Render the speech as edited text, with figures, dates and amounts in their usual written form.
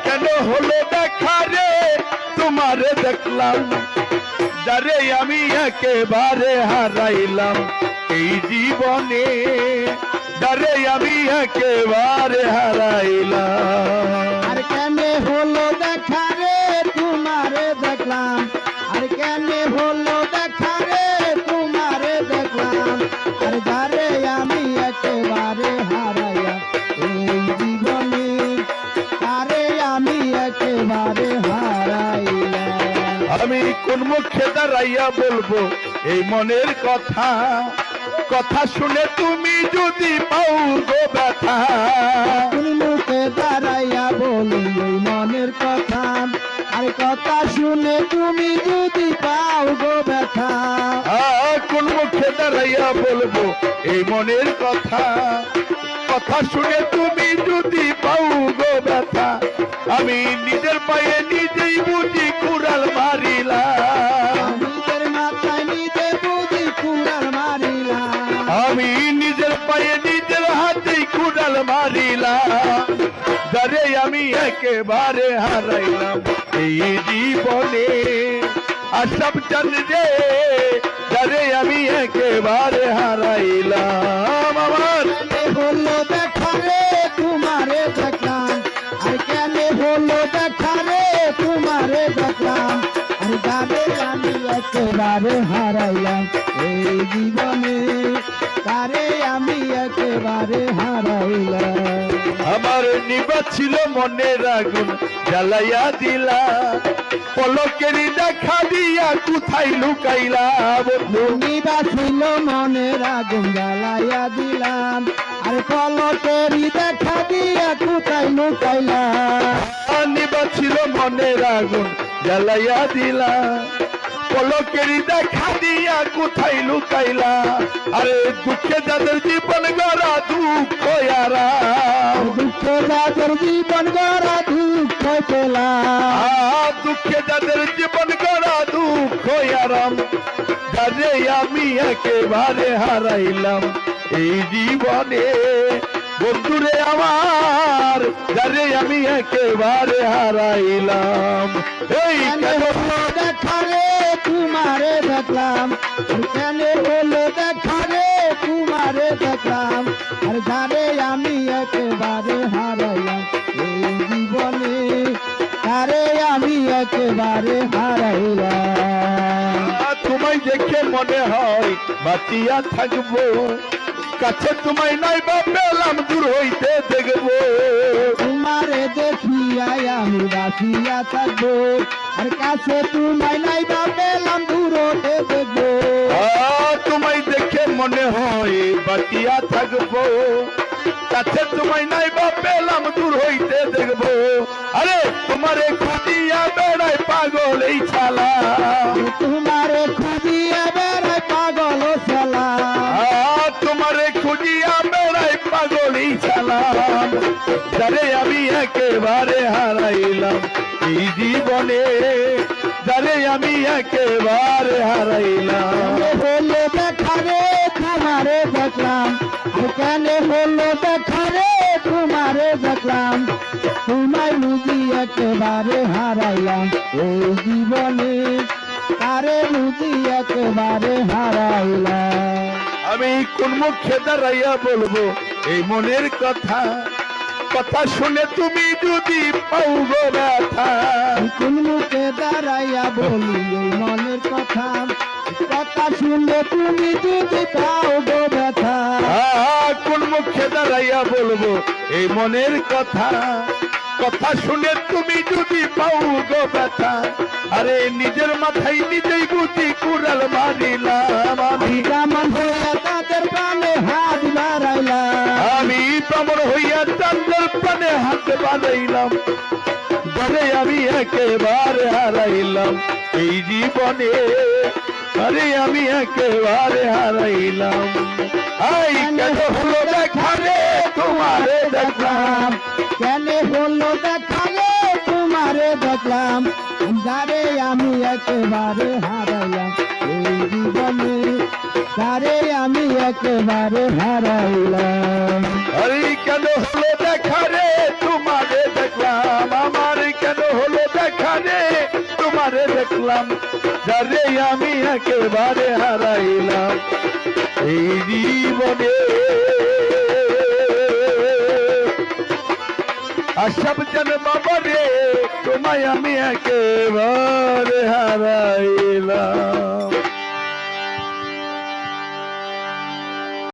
কেন হলো দেখা রে তোমারে দেখলাম, যারে আমি একেবারে হারাইলাম এই জীবনে, যারে আমি একেবারে হারাইলাম। আর কেনে হলো দেখা রে তোমারে দেখলাম, আর কেনে হলো দেখা রে তোমারে দেখলাম, আর যারে আমি একেবারে হারাইলাম এই জীবনে, তারে আমি একেবারে হারাইলাম। আমি কোন মুখে দাঁড়াইয়া বলবো এই মনের কথা, কথা শুনে তুমি যদি পাও গো ব্যথা। কোন মুখে দাঁড়াইয়া বলি এই মনের কথা, আর কথা শুনে তুমি যদি পাও গো ব্যথা। কোন মুখে দাঁড়াইয়া বলবো এই মনের কথা, কথা শুনে তুমি যদি পাও গো ব্যথা। আমি নিজের পায়ে নিজেই বুঝি কুড়াল মারিলাম, নিজের মাথায় নিজে বুঝি কুড়াল মারিলাম, আমি নিজের পায়ে নিজের হাতেই কুড়াল মারিলাম, যারে আমি একেবারে হারাইলাম এই জীবনে। আশাব চান রে যারে আমি একেবারে হারাইলাম। আমার হলো দেখা রে তোমারে দেখলাম, আর কেন হলো দেখা রে তোমারে দেখলাম, আর যারে আমি একেবারে হারাইলাম এই জীবনে, তারে আমি একেবারে হারাইলাম। আমার নিবা ছিল মনের আগুন জ্বালাইয়া দিলা, পলকেরই দেখা দিয়া কোথায় লুকাইলা বন্ধু। নিবা ছিল মনের আগুন জ্বালাইয়া দিলাম, আর পলকেরই দেখা দিয়া কোথায় লুকাইলাম। নিবা ছিল মনের আগুন জ্বালাইয়া দিলা, পলকেরই দেখা দিয়া কোথায় লুকাইলা। আরে দুঃখে যাদের জীবন গড়া দুঃখ আরাম, দুঃখ যাদের জীবন গড়া দুঃখ পেলাম, দুঃখে যাদের জীবন গড়া দুঃখ আরাম, যারে আমি একেবারে হারাইলাম এই জীবনে। বন্ধুরে আমার যারে আমি একেবারে হারাইলাম। এই কেন দেখা রে তোমারে দেখলাম, কেন হলো দেখা রে তোমারে দেখলাম, আর যারে আমি একেবারে হারাইলাম এই জীবনে, তারে আমি একেবারে হারাইলাম। তোমায় দেখে মনে হয় বাঁচিয়া থাকবো, কাছে তোমায় নাই বা পেলাম দূর হইতে দেখবো। তোমারে দেখিয়াই আমি বাঁচিয়া থাকবো, আর কাছে তোমায় নাই বা পেলাম দূর হতে দেখবো। তোমায় দেখে মনে হয় বাঁচিয়া থাকবো, কাছে তোমায় নাই বা পেলাম দূর হইতে দেখবো। আরে তোমারে খুঁজিয়া বেড়াই পাগল এই ছালা, তোমারে খুঁজিয়া বেড়াই পাগল ছালা, তোমারে খুঁজিয়া বেড়াই পাগল এই ছালা, যারে আমি একেবারে হারাইলাম এই জীবনে, যারে আমি একেবারে হারাইলাম। হলো দেখা রে তোমারে দেখলাম, কেন হলো দেখা রে তোমারে দেখলাম, তোমায় বুঝি একেবারে হারাইলাম এই জীবনে, তারে বুঝি একেবারে হারাইলাম। আমি কোন মুখে দাঁড়াইয়া বলবো এই মনের কথা, কথা শুনে তুমি যদি পাও গো ব্যথা। কোন মুখে দাঁড়াইয়া বলি এই মনের কথা, কথা শুনলে তুমি যদি পাও গো ব্যথা। কোন মুখে দাঁড়াইয়া বলবো এই মনের কথা, কথা শুনে তুমি যদি পাও গো ব্যথা। আরে নিজের মাথায় নিজেই বুঝি কুড়াল মারিলাম, আমি কেমন হইয়া তাদের প্রাণে হাত বাড়াইলাম, আমি প্রমণ হইয়া চাঁদের প্রাণে হাত বাড়াইলাম, যারে আমি একেবারে হারাইলাম এই জীবনে, আরে আমি একেবারে হারাইলাম। আই কেন হলো দেখা রে তোমারে দেখলাম, কেন হলো দেখা রে তোমারে দেখলাম, যারে আমি একেবারে হারাইলাম এই জীবনে, যারে আমি একেবারে হারাইলাম। আরে কেন হলো দেখা রে তোমারে দেখলাম, আমার কেন হলো দেখা রে তোমারে দেখলাম যারে আমি একেবারে হারাইলাম এই জীবনে আশাব জান বাবা রে তোমায় আমি একেবারে হারাই